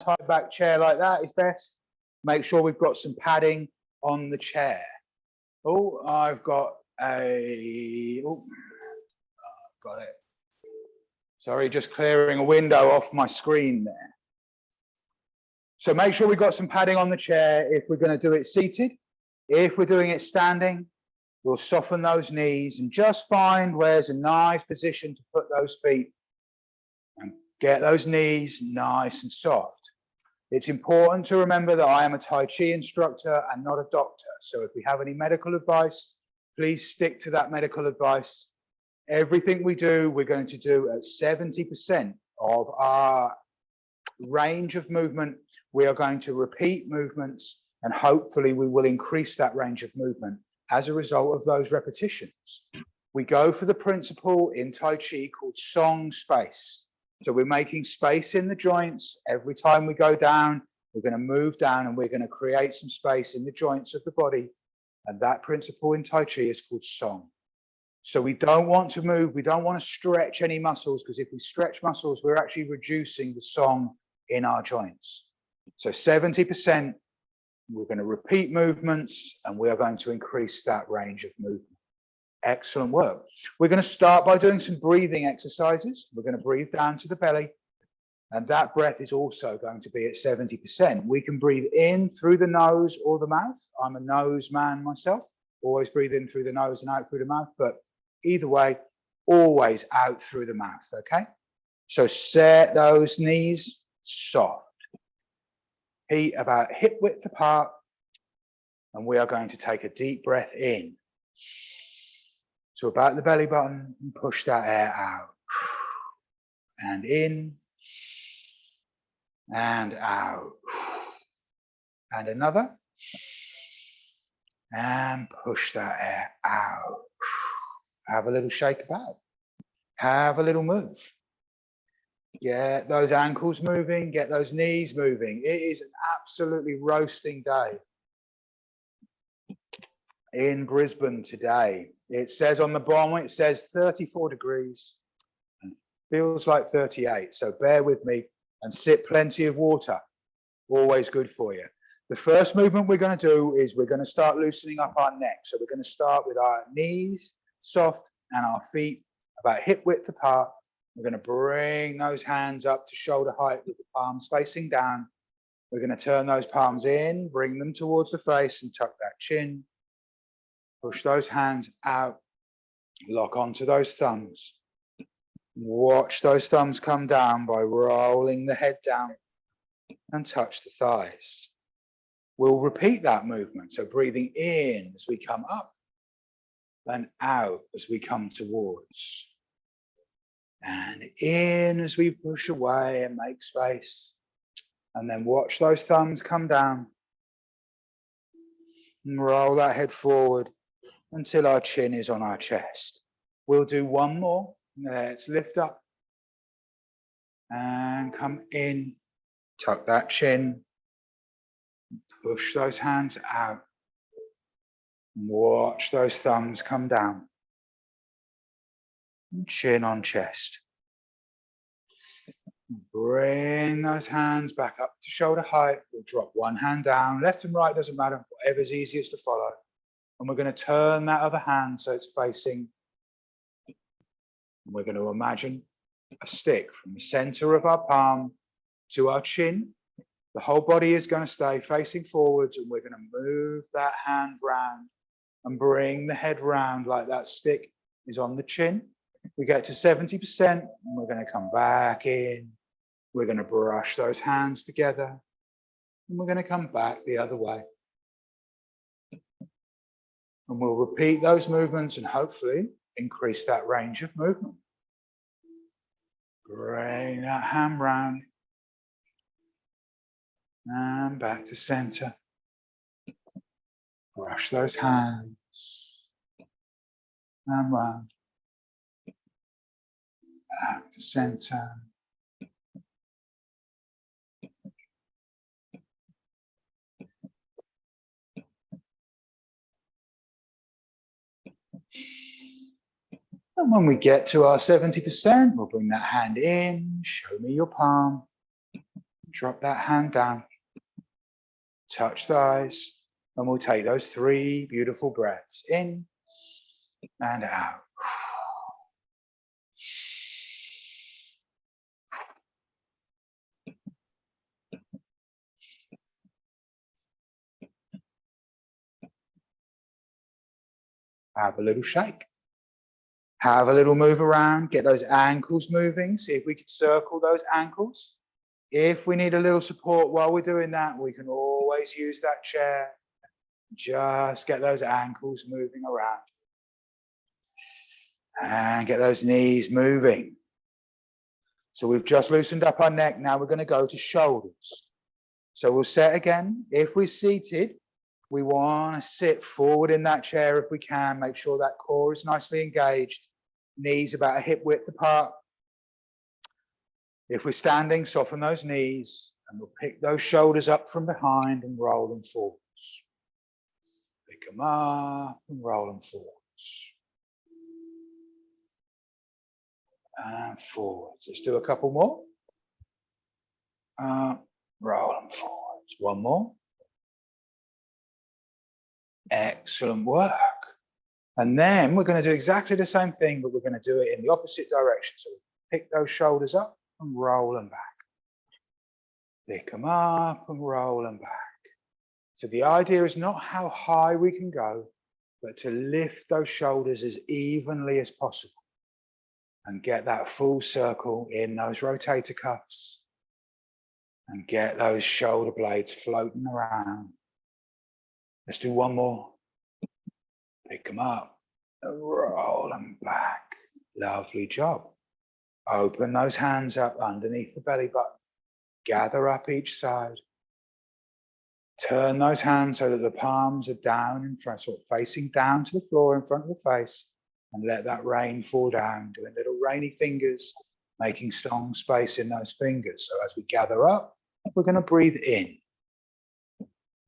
high back chair like that is best. Make sure we've got some padding on the chair. Oh, I've got a, got it. Sorry, just clearing a window off my screen there. So make sure we've got some padding on the chair if we're going to do it seated. If we're doing it standing, we'll soften those knees and just find where's a nice position to put those feet and get those knees nice and soft. It's important to remember that I am a Tai Chi instructor and not a doctor. So if we have any medical advice, please stick to that medical advice. Everything we do, we're going to do at 70% of our range of movement. We are going to repeat movements, and hopefully we will increase that range of movement as a result of those repetitions. We go for the principle in Tai Chi called song space. So we're making space in the joints. Every time we go down, we're going to move down and we're going to create some space in the joints of the body. And that principle in Tai Chi is called song. So we don't want to move. We don't want to stretch any muscles, because if we stretch muscles, we're actually reducing the song in our joints. So 70%, we're going to repeat movements and we are going to increase that range of movement. Excellent work. We're going to start by doing some breathing exercises. We're going to breathe down to the belly, and that breath is also going to be at 70%. We can breathe in through the nose or the mouth. I'm a nose man myself, always breathe in through the nose and out through the mouth, but either way, always out through the mouth, okay? So set those knees soft. Feet about hip width apart, and we are going to take a deep breath in. So about the belly button, and push that air out. And in, and out. And another. And push that air out. Have a little shake about. Have a little move. Get those ankles moving, get those knees moving. It is an absolutely roasting day in Brisbane today. It says on the bottom, it says 34 degrees and feels like 38. So bear with me and sip plenty of water. Always good for you. The first movement we're going to do is we're going to start loosening up our neck. So we're going to start with our knees soft and our feet about hip width apart. We're going to bring those hands up to shoulder height with the palms facing down. We're going to turn those palms in, bring them towards the face and tuck that chin. Push those hands out, lock onto those thumbs. Watch those thumbs come down by rolling the head down and touch the thighs. We'll repeat that movement. So breathing in as we come up and out as we come towards. And in as we push away and make space. And then watch those thumbs come down. And roll that head forward until our chin is on our chest. We'll do one more. Let's lift up. And come in. Tuck that chin. Push those hands out. Watch those thumbs come down. Chin on chest. Bring those hands back up to shoulder height. We'll drop one hand down, left and right, doesn't matter, whatever's easiest to follow. And we're going to turn that other hand so it's facing. And we're going to imagine a stick from the center of our palm to our chin. The whole body is going to stay facing forwards, and we're going to move that hand round and bring the head round like that stick is on the chin. We get to 70% and we're going to come back in. We're going to brush those hands together and we're going to come back the other way. And we'll repeat those movements and hopefully increase that range of movement. Bring that hand round and back to center. Brush those hands and round. Back to center. And when we get to our 70%, we'll bring that hand in, show me your palm, Drop that hand down. Touch thighs. And we'll take those 3 beautiful breaths in and out. Have a little shake. Have a little move around. Get those ankles moving. See if we can circle those ankles. If we need a little support while we're doing that, we can always use that chair. Just get those ankles moving around. And get those knees moving. So we've just loosened up our neck. Now we're going to go to shoulders. So we'll set again. If we're seated, we want to sit forward in that chair if we can. Make sure that core is nicely engaged. Knees about a hip width apart. If we're standing, soften those knees and we'll pick those shoulders up from behind and roll them forwards. Pick them up and roll them forwards. And forwards. Let's do a couple more. Roll them forwards. One more. Excellent work. And then we're going to do exactly the same thing, but we're going to do it in the opposite direction. So pick those shoulders up and roll them back. Pick them up and roll them back. So the idea is not how high we can go, but to lift those shoulders as evenly as possible and get that full circle in those rotator cuffs and get those shoulder blades floating around. Let's do one more. Pick them up and roll them back. Lovely job. Open those hands up underneath the belly button. Gather up each side. Turn those hands so that the palms are down in front, sort of facing down to the floor in front of the face, and let that rain fall down, doing little rainy fingers, making strong space in those fingers. So as we gather up, we're going to breathe in.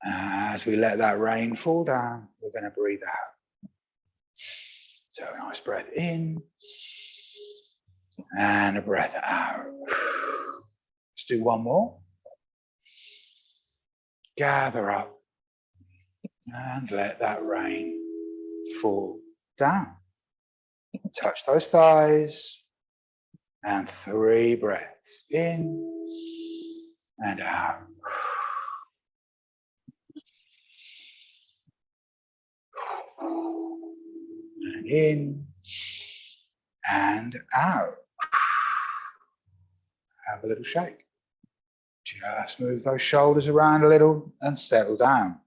As we let that rain fall down, we're going to breathe out. So a nice breath in and a breath out. Let's do one more. Gather up and let that rain fall down. Touch those thighs and 3 breaths in and out. And in and out. Have a little shake. Just move those shoulders around a little and settle down.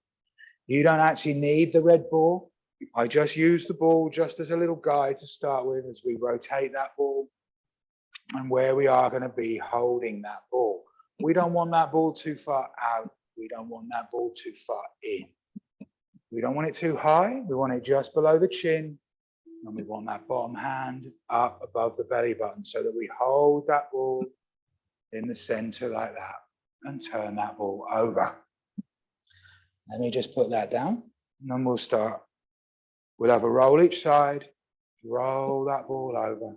You don't actually need the red ball. I just use the ball just as a little guide to start with as we rotate that ball and where we are going to be holding that ball. We don't want that ball too far out. We don't want that ball too far in. We don't want it too high. We want it just below the chin. And we want that bottom hand up above the belly button so that we hold that ball in the center like that and turn that ball over. Let me just put that down and then we'll start. We'll have a roll each side, roll that ball over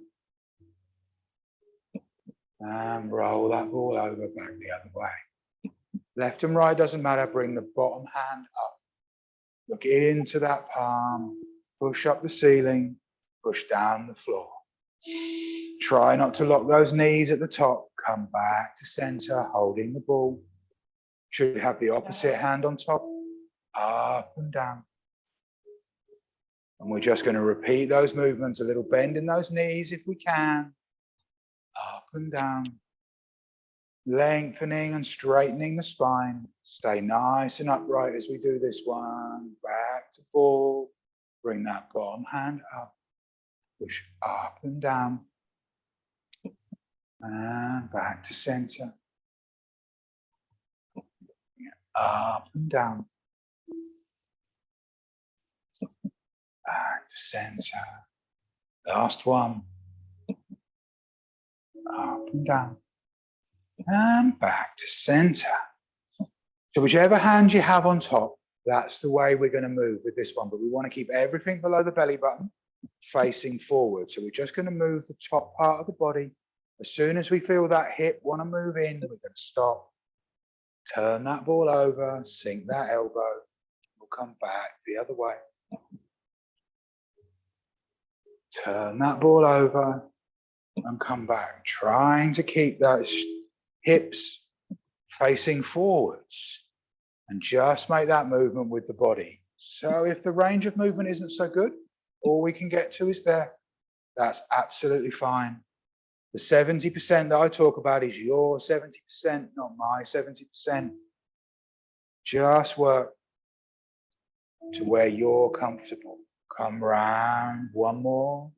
and roll that ball over back the other way. Left and right doesn't matter, bring the bottom hand up. Look into that palm, push up the ceiling, push down the floor. Try not to lock those knees at the top. Come back to center, holding the ball. Should have the opposite hand on top, up and down. And we're just going to repeat those movements, a little bend in those knees if we can. Up and down. Lengthening and straightening the spine. Stay nice and upright as we do this one. Back to ball. Bring that bottom hand up. Push up and down. And back to center. Up and down. Back to center. Last one. Up and down. And back to center. So whichever hand you have on top, that's the way we're going to move with this one. But we want to keep everything below the belly button facing forward. So we're just going to move the top part of the body. As soon as we feel that hip want to move in, we're going to stop Turn that ball over, sink that elbow. We'll come back the other way. Turn that ball over and come back, trying to keep those hips facing forwards and just make that movement with the body. So if the range of movement isn't so good, all we can get to is there. That's absolutely fine. The 70% that I talk about is your 70%, not my 70%. Just work to where you're comfortable. Come round, one more.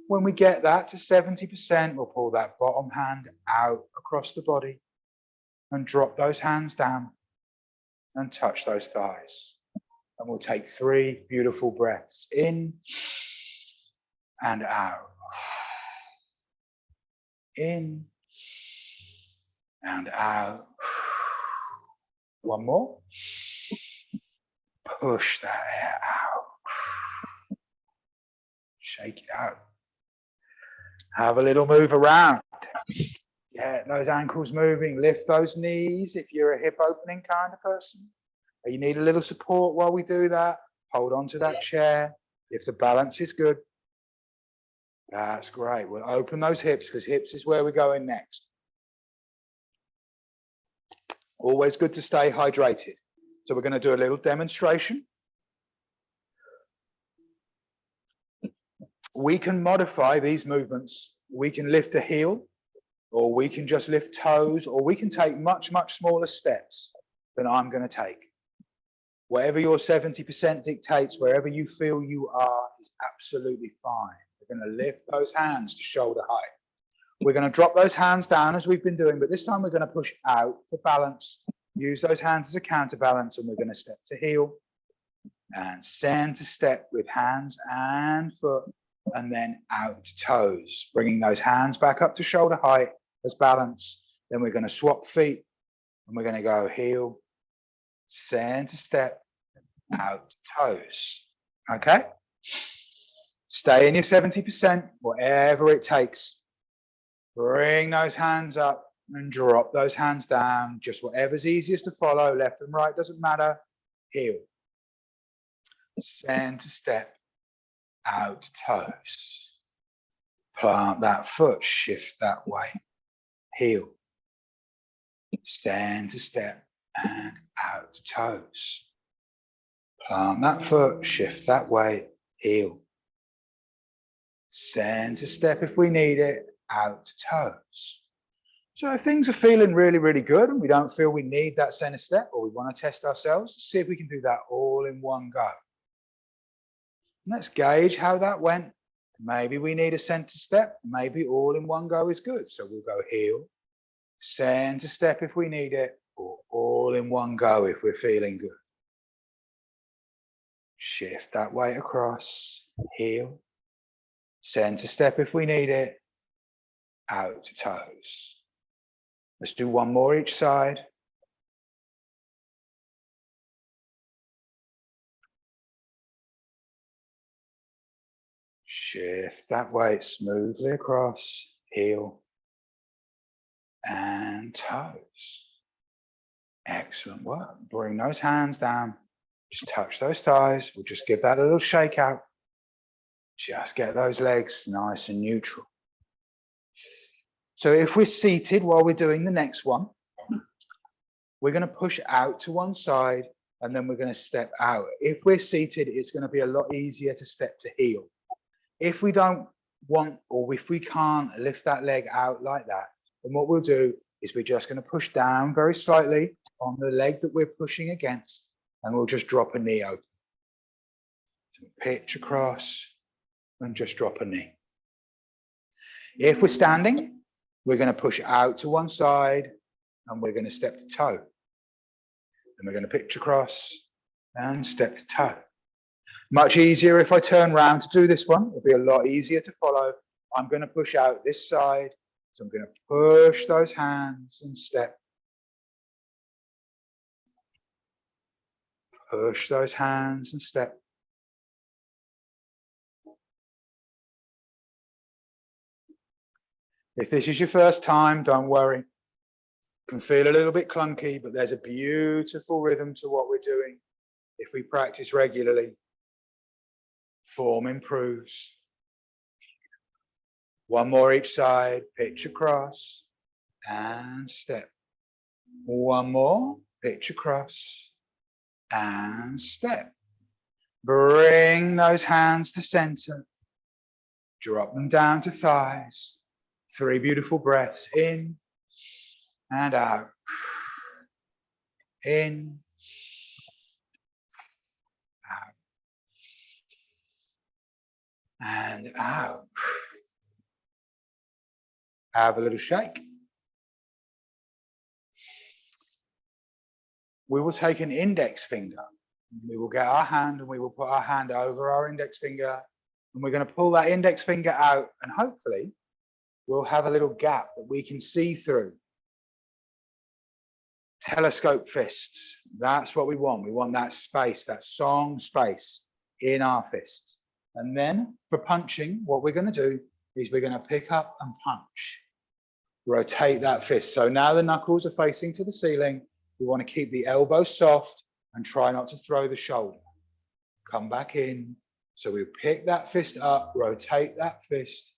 When we get that to 70%, we'll pull that bottom hand out across the body and drop those hands down and touch those thighs. And we'll take 3 beautiful breaths in and out. In and out. One more. Push that air out. Shake it out. Have a little move around. Get those ankles moving. Lift those knees if you're a hip opening kind of person. Or you need a little support while we do that. Hold on to that chair. If the balance is good, that's great. We'll open those hips because hips is where we're going next. Always good to stay hydrated. So we're going to do a little demonstration. We can modify these movements. We can lift a heel, or we can just lift toes, or we can take much, much smaller steps than I'm going to take. Whatever your 70% dictates, wherever you feel you are, is absolutely fine. We're going to lift those hands to shoulder height. We're going to drop those hands down as we've been doing, but this time we're going to push out for balance. Use those hands as a counterbalance, and we're going to step to heel and center step with hands and foot, and then out to toes, bringing those hands back up to shoulder height as balance. Then we're going to swap feet, and we're going to go heel, center step, out to toes. Okay? Stay in your 70%, whatever it takes. Bring those hands up and drop those hands down. Just whatever's easiest to follow, left and right, doesn't matter. Heel. Center step, out toes. Plant that foot, shift that way. Heel. Center step and out toes. Plant that foot, shift that way. Heel. Center step if we need it, out toes. So if things are feeling really, really good and we don't feel we need that center step, or we want to test ourselves, see if we can do that all in one go. Let's gauge how that went. Maybe we need a center step, maybe all in one go is good. So we'll go heel, center step if we need it, or all in one go if we're feeling good. Shift that weight across, heel, center step if we need it, out to toes. Let's do one more each side. Shift that weight smoothly across, heel and toes. Excellent work. Bring those hands down. Just touch those thighs. We'll just give that a little shake out. Just get those legs nice and neutral. So if we're seated while we're doing the next one, we're going to push out to one side and then we're going to step out. If we're seated, it's going to be a lot easier to step to heel. If we don't want, or if we can't lift that leg out like that, then what we'll do is we're just going to push down very slightly on the leg that we're pushing against, and we'll just drop a knee open. So pitch across and just drop a knee. If we're standing, we're going to push out to one side and we're going to step to toe. Then we're going to pitch across and step to toe. Much easier if I turn around to do this one. It'll be a lot easier to follow. I'm going to push out this side. So I'm going to push those hands and step. Push those hands and step. If this is your first time, don't worry. Can feel a little bit clunky, but there's a beautiful rhythm to what we're doing. If we practice regularly, form improves. One more each side, pitch across and step. One more, pitch across and step. Bring those hands to center. Drop them down to thighs. 3 beautiful breaths in and out. In, out, and out. Have a little shake. We will take an index finger. We will get our hand and we will put our hand over our index finger, and we're going to pull that index finger out, and hopefully we'll have a little gap that we can see through. Telescope fists. That's what we want. We want that space, that song space in our fists. And then for punching, what we're going to do is we're going to pick up and punch. Rotate that fist. So now the knuckles are facing to the ceiling. We want to keep the elbow soft and try not to throw the shoulder. Come back in. So we pick that fist up, rotate that fist,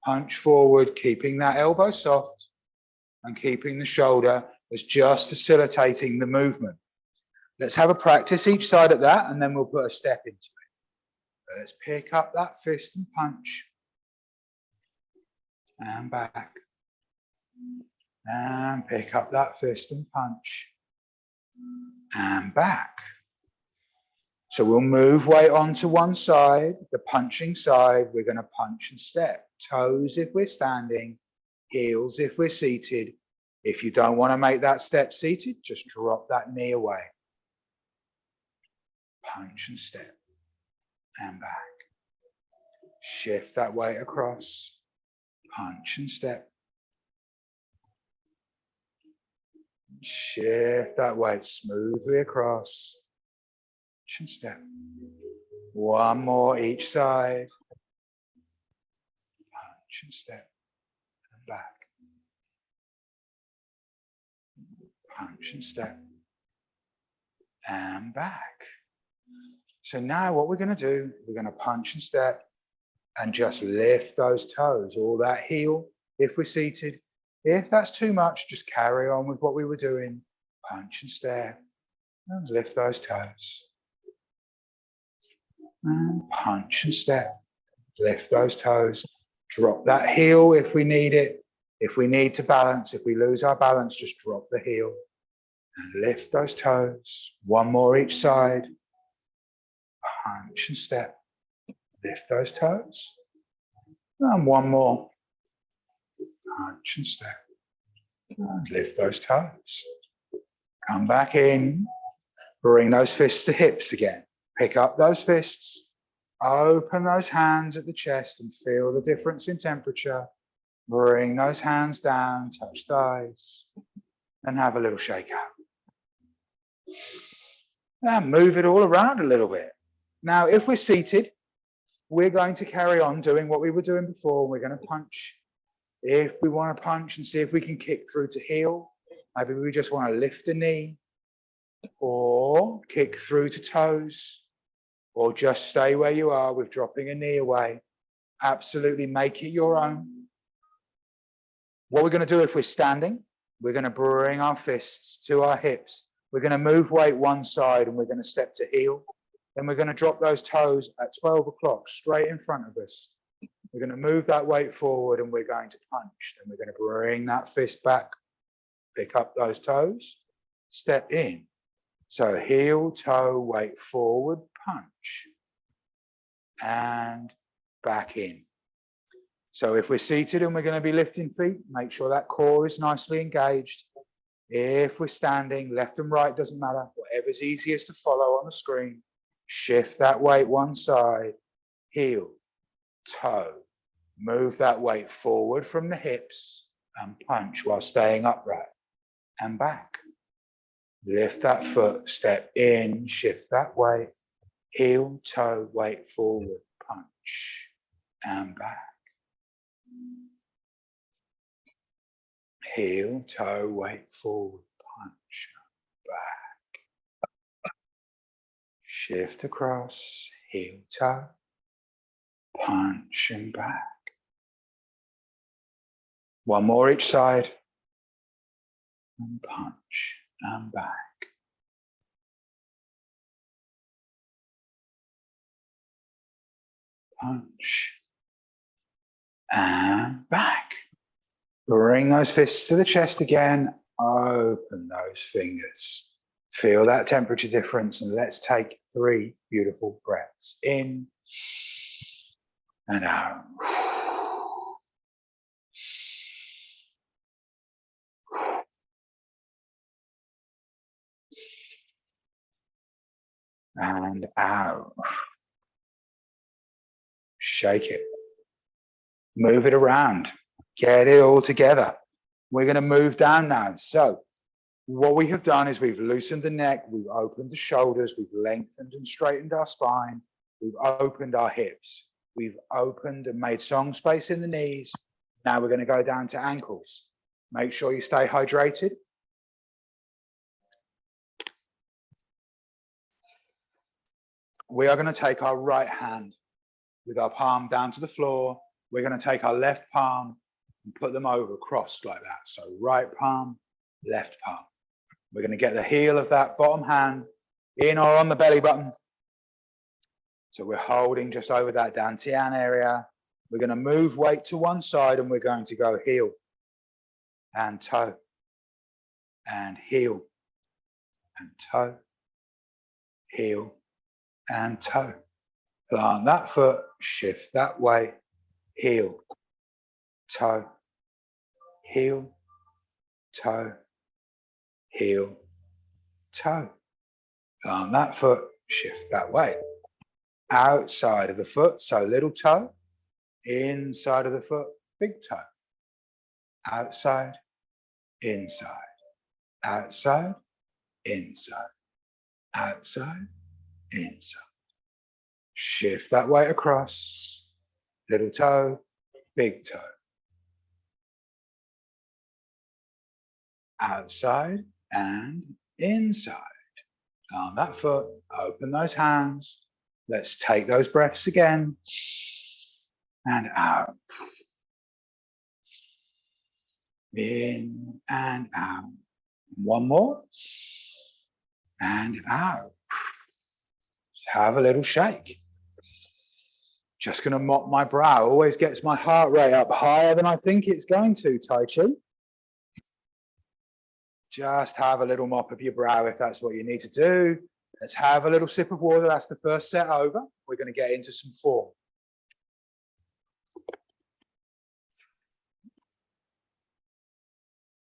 punch forward, keeping that elbow soft and keeping the shoulder as just facilitating the movement. Let's have a practice each side at that, and then we'll put a step into it. Let's pick up that fist and punch. And back. And pick up that fist and punch. And back. So we'll move weight onto one side, the punching side. We're going to punch and step. Toes if we're standing, heels if we're seated. If you don't want to make that step seated, just drop that knee away. Punch and step. And back. Shift that weight across. Punch and step. Shift that weight smoothly across. Punch and step. One more each side. Punch and step. And back. Punch and step. And back. So now what we're going to do, we're going to punch and step and just lift those toes, or that heel if we're seated. If that's too much, just carry on with what we were doing. Punch and step and lift those toes. And punch and step, lift those toes. Drop that heel if we need it. If we need to balance, if we lose our balance, just drop the heel and lift those toes. One more each side. Punch and step, lift those toes. And one more. Punch and step, and lift those toes. Come back in. Bring those fists to hips again. Pick up those fists. Open those hands at the chest and feel the difference in temperature. Bring those hands down, touch thighs, and have a little shake out. And move it all around a little bit. Now, if we're seated, we're going to carry on doing what we were doing before. We're going to punch. If we want to punch and see if we can kick through to heel, maybe we just want to lift a knee, or kick through to toes, or just stay where you are with dropping a knee away. Absolutely make it your own. What we're going to do if we're standing, we're going to bring our fists to our hips. We're going to move weight one side and we're going to step to heel. Then we're going to drop those toes at 12 o'clock straight in front of us. We're going to move that weight forward and we're going to punch. Then we're going to bring that fist back, pick up those toes, step in. So heel, toe, weight forward, punch. And back in. So if we're seated and we're going to be lifting feet, make sure that core is nicely engaged. If we're standing, left and right doesn't matter. Whatever's easiest to follow on the screen. Shift that weight one side, heel, toe. Move that weight forward from the hips and punch while staying upright and back. Lift that foot, step in, shift that weight, heel, toe, weight forward, punch and back. heel, toe, weight forward, punch, back. Shift across, heel, toe, punch and back. One more each side. And punch and back. Punch and back. Bring those fists to the chest again. Open those fingers. Feel that temperature difference, and let's take 3 beautiful breaths in and out. And out. Shake it. Move it around. Get it all together. We're going to move down now. So what we have done is we've loosened the neck, we've opened the shoulders, we've lengthened and straightened our spine, we've opened our hips, we've opened and made song space in the knees. Now we're going to go down to ankles. Make sure you stay hydrated. We are going to take our right hand with our palm down to the floor. We're going to take our left palm and put them over, crossed like that. So right palm, left palm. We're going to get the heel of that bottom hand in or on the belly button. So we're holding just over that dantian area. We're going to move weight to one side and we're going to go heel and toe and heel and toe, heel and toe. Plant that foot, shift that way, heel, toe, heel, toe, heel, toe. Plant that foot, shift that way. Outside of the foot, so little toe, inside of the foot, big toe. Outside, inside, outside, inside, outside, inside. Shift that weight across, little toe, big toe. Outside and inside. On that foot, open those hands. Let's take those breaths again. And out. In and out. One more. And out. Just have a little shake. Just going to mop my brow. Always gets my heart rate up higher than I think it's going to, Tai Chi. Just have a little mop of your brow if that's what you need to do. Let's have a little sip of water. That's the first set over. We're going to get into some form.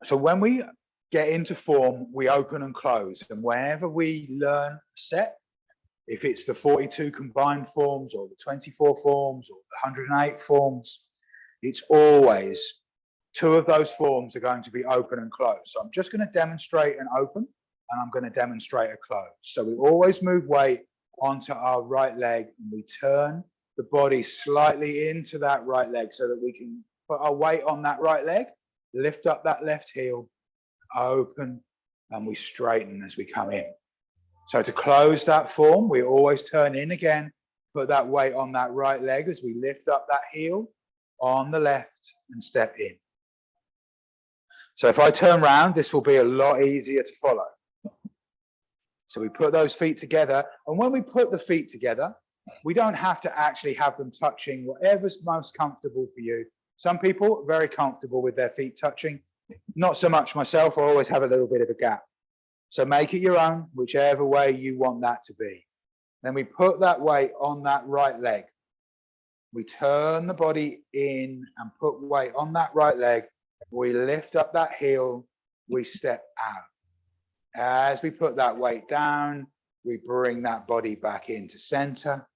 So when we get into form, we open and close. And whenever we learn a set, if it's the 42 combined forms or the 24 forms or the 108 forms, it's always 2 of those forms are going to be open and closed. So I'm just going to demonstrate an open and I'm going to demonstrate a close. So we always move weight onto our right leg and we turn the body slightly into that right leg so that we can put our weight on that right leg, lift up that left heel, open, and we straighten as we come in. So to close that form, we always turn in again, put that weight on that right leg as we lift up that heel on the left and step in. So if I turn around, this will be a lot easier to follow. So we put those feet together, and when we put the feet together, we don't have to actually have them touching, whatever's most comfortable for you. Some people are very comfortable with their feet touching. Not so much myself, I always have a little bit of a gap. So make it your own, whichever way you want that to be. Then we put that weight on that right leg. We turn the body in and put weight on that right leg. We lift up that heel, we step out. As we put that weight down, we bring that body back into center.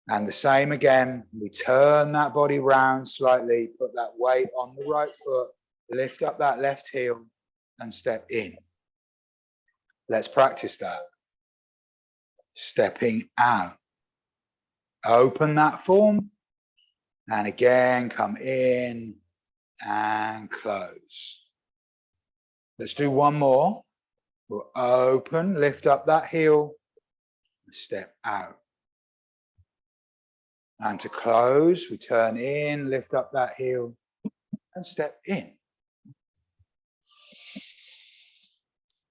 And the same again, we turn that body round slightly, put that weight on the right foot, lift up that left heel and step in. Let's practice that. Stepping out. Open that form. And again, come in and close. Let's do one more. We'll open, lift up that heel, step out. And to close, we turn in, lift up that heel, and step in.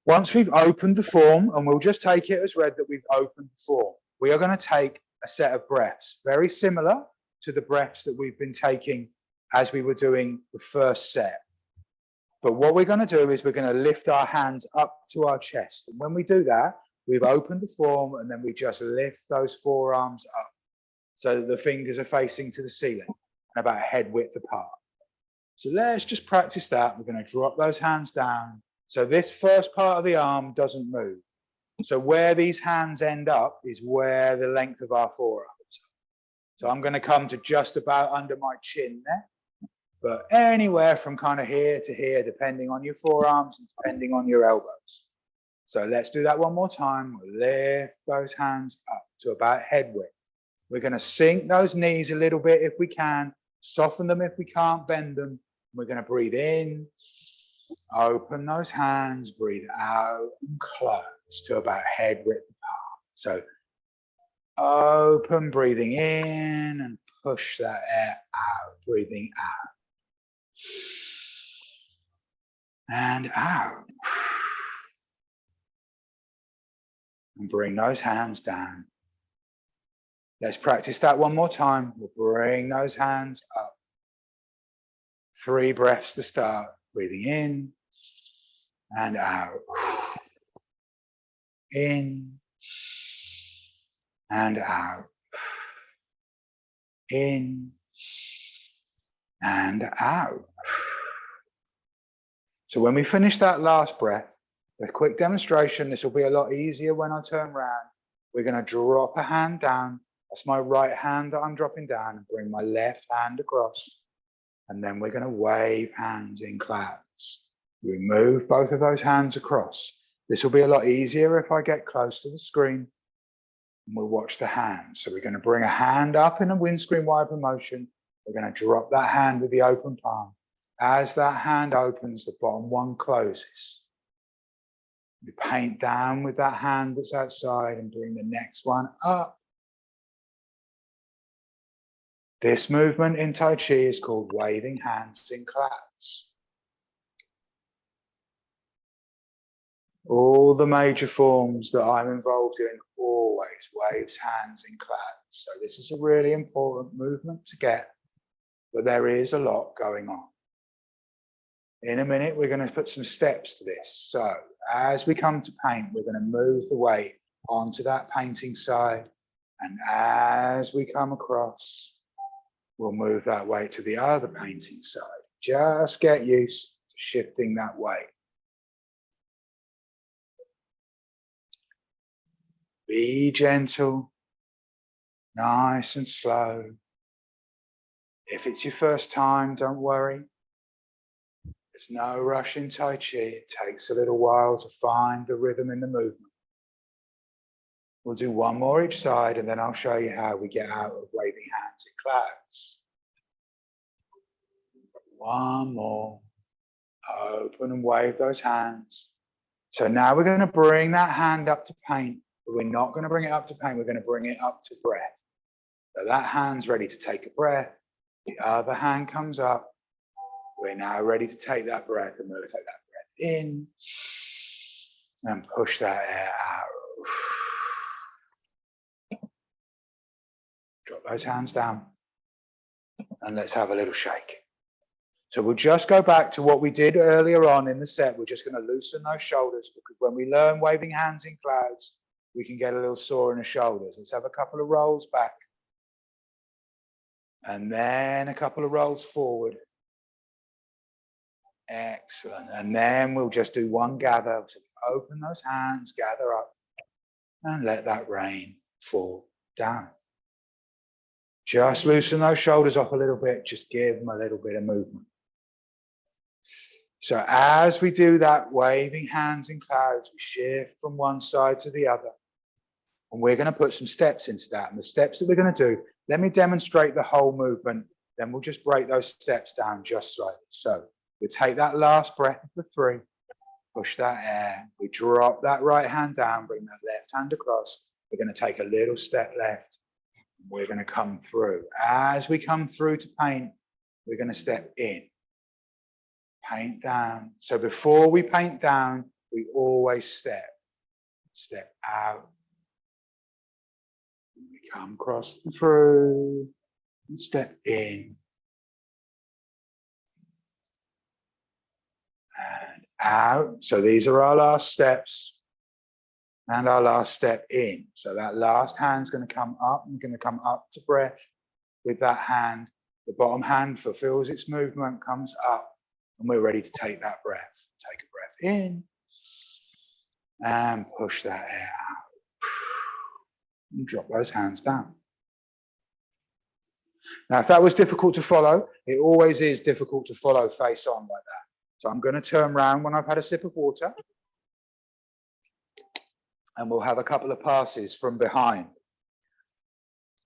Once we've opened the form, and we'll just take it as read that we've opened the form, we are going to take a set of breaths, very similar to the breaths that we've been taking as we were doing the first set. But what we're going to do is we're going to lift our hands up to our chest. And when we do that, we've opened the form, and then we just lift those forearms up so that the fingers are facing to the ceiling and about head width apart. So let's just practice that. We're going to drop those hands down. So this first part of the arm doesn't move. So where these hands end up is where the length of our forearms are. So I'm going to come to just about under my chin there, but anywhere from kind of here to here, depending on your forearms and depending on your elbows. So let's do that one more time. Lift those hands up to about head width. We're going to sink those knees a little bit if we can, soften them if we can't bend them. We're going to breathe in, open those hands, breathe out and close to about head width apart. So open, breathing in and push that air out, breathing out. And out. And bring those hands down. Let's practice that one more time. We'll bring those hands up. 3 breaths to start. Breathing in and out. In and out. In and out. So when we finish that last breath, a quick demonstration, this will be a lot easier when I turn around. We're going to drop a hand down. That's my right hand that I'm dropping down, and bring my left hand across. And then we're going to wave hands in clouds. We move both of those hands across. This will be a lot easier if I get close to the screen and we'll watch the hands. So we're going to bring a hand up in a windscreen wiper motion. We're going to drop that hand with the open palm. As that hand opens, the bottom one closes. We paint down with that hand that's outside and bring the next one up. This movement in Tai Chi is called waving hands in clouds. All the major forms that I'm involved in always waves hands in clouds. So this is a really important movement to get, but there is a lot going on. In a minute, we're going to put some steps to this. So as we come to paint, we're going to move the weight onto that painting side. And as we come across, we'll move that weight to the other painting side. Just get used to shifting that weight. Be gentle, nice and slow. If it's your first time, don't worry. There's no rush in Tai Chi. It takes a little while to find the rhythm in the movement. We'll do one more each side, and then I'll show you how we get out of waving hands in clouds. One more. Open and wave those hands. So now we're going to bring that hand up to paint, but we're not going to bring it up to paint. We're going to bring it up to breath. So that hand's ready to take a breath. The other hand comes up. We're now ready to take that breath, and we'll take that breath in and push that air out. Drop those hands down and let's have a little shake. So we'll just go back to what we did earlier on in the set. We're just going to loosen those shoulders, because when we learn waving hands in clouds, we can get a little sore in the shoulders. Let's have a couple of rolls back. And then a couple of rolls forward. Excellent. And then we'll just do one gather. So open those hands, gather up, and let that rain fall down. Just loosen those shoulders off a little bit. Just give them a little bit of movement. So as we do that, waving hands in clouds, we shift from one side to the other. And we're going to put some steps into that. And the steps that we're going to do, let me demonstrate the whole movement. Then we'll just break those steps down just slightly. So we'll take that last breath of the 3. Push that air. We drop that right hand down, bring that left hand across. We're going to take a little step left. We're going to come through. As we come through to paint, we're going to step in. Paint down. So before we paint down, we always step out. We come across through and step in. And out. So these are our last steps. And our last step in. So that last hand's going to come up. I'm going to come up to breath with that hand. The bottom hand fulfills its movement, comes up, and we're ready to take that breath. Take a breath in and push that air out. And drop those hands down. Now, if that was difficult to follow, it always is difficult to follow face on like that. So I'm going to turn around when I've had a sip of water. And we'll have a couple of passes from behind.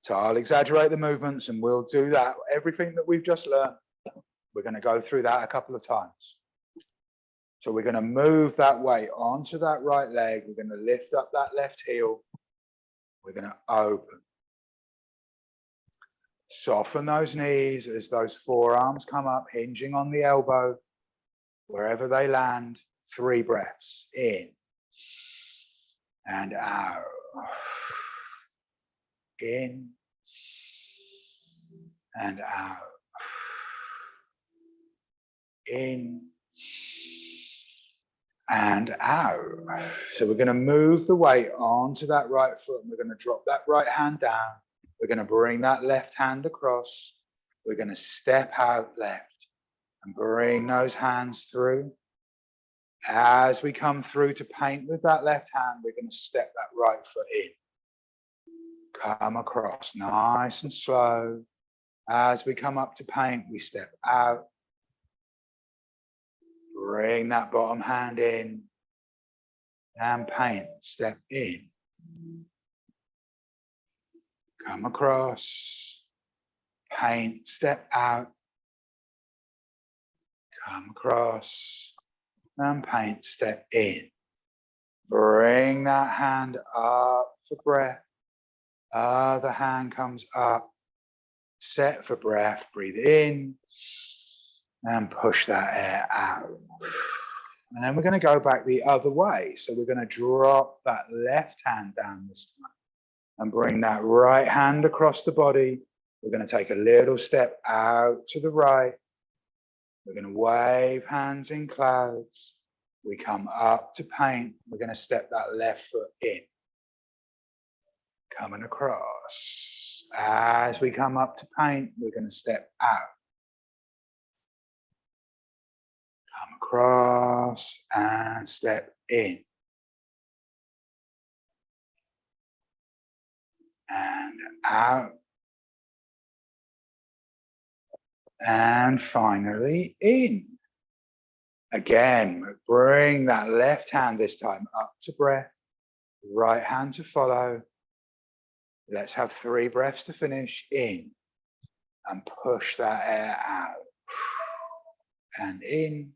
So I'll exaggerate the movements and we'll do that. Everything that we've just learned, we're going to go through that a couple of times. So we're going to move that weight onto that right leg. We're going to lift up that left heel. We're going to open. Soften those knees as those forearms come up, hinging on the elbow. Wherever they land, 3 breaths in. And out. In and out. In and out. So we're going to move the weight onto that right foot and we're going to drop that right hand down. We're going to bring that left hand across. We're going to step out left and bring those hands through. As we come through to paint with that left hand, we're going to step that right foot in. Come across nice and slow. As we come up to paint, we step out. Bring that bottom hand in. And paint, step in. Come across. Paint, step out. Come across. And paint, step in. Bring that hand up for breath. Other hand comes up. Set for breath. Breathe in. And push that air out. And then we're going to go back the other way. So we're going to drop that left hand down this time. And bring that right hand across the body. We're going to take a little step out to the right. We're going to wave hands in clouds. We come up to paint. We're going to step that left foot in. Coming across. As we come up to paint, we're going to step out. Come across and step in. And out. And finally in. Again, bring that left hand this time up to breath. Right hand to follow. Let's have 3 breaths to finish. In. And push that air out. And in.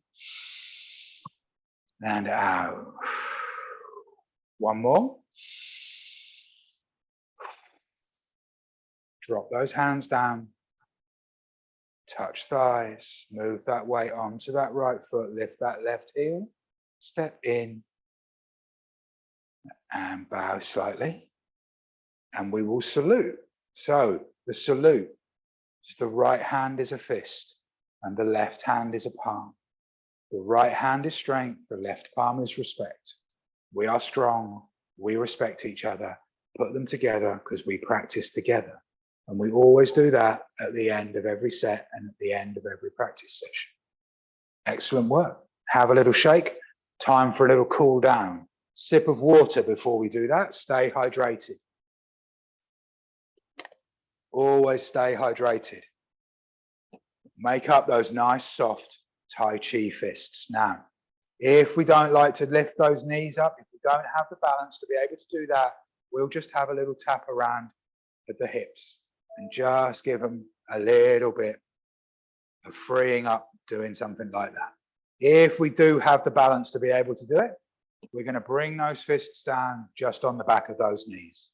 And out. One more. Drop those hands down. Touch thighs, move that weight onto that right foot, lift that left heel, step in and bow slightly. And we will salute. So the salute, the right hand is a fist and the left hand is a palm. The right hand is strength, the left palm is respect. We are strong, we respect each other, put them together because we practice together. And we always do that at the end of every set and at the end of every practice session. Excellent work. Have a little shake. Time for a little cool down. Sip of water before we do that. Stay hydrated. Always stay hydrated. Make up those nice soft Tai Chi fists. Now, if we don't like to lift those knees up, if we don't have the balance to be able to do that, we'll just have a little tap around at the hips. And just give them a little bit of freeing up doing something like that. If we do have the balance to be able to do it, we're going to bring those fists down just on the back of those knees.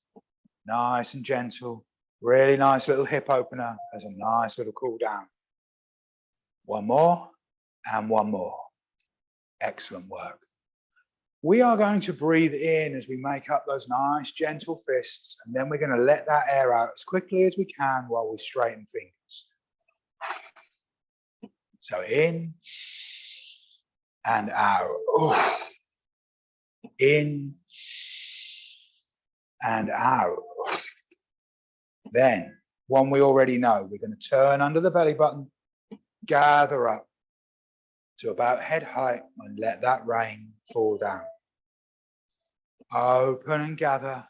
Nice and gentle. Really nice little hip opener as a nice little cool down. One more and one more. Excellent work. We are going to breathe in as we make up those nice gentle fists, and then we're going to let that air out as quickly as we can while we straighten fingers. So in and out. Oh. In and out. Then, one we already know, we're going to turn under the belly button, gather up to about head height and let that rain fall down. Open and gather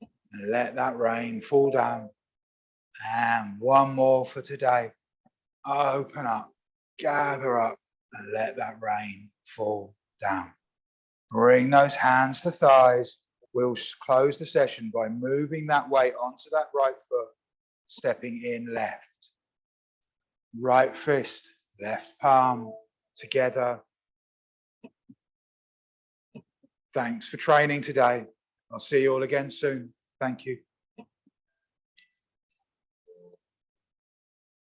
and let that rain fall down. And one more for today. Open up, gather up and let that rain fall down. Bring those hands to thighs. We'll close the session by moving that weight onto that right foot, stepping in left. Right fist, left palm together. Thanks for training today. I'll see you all again soon. Thank you.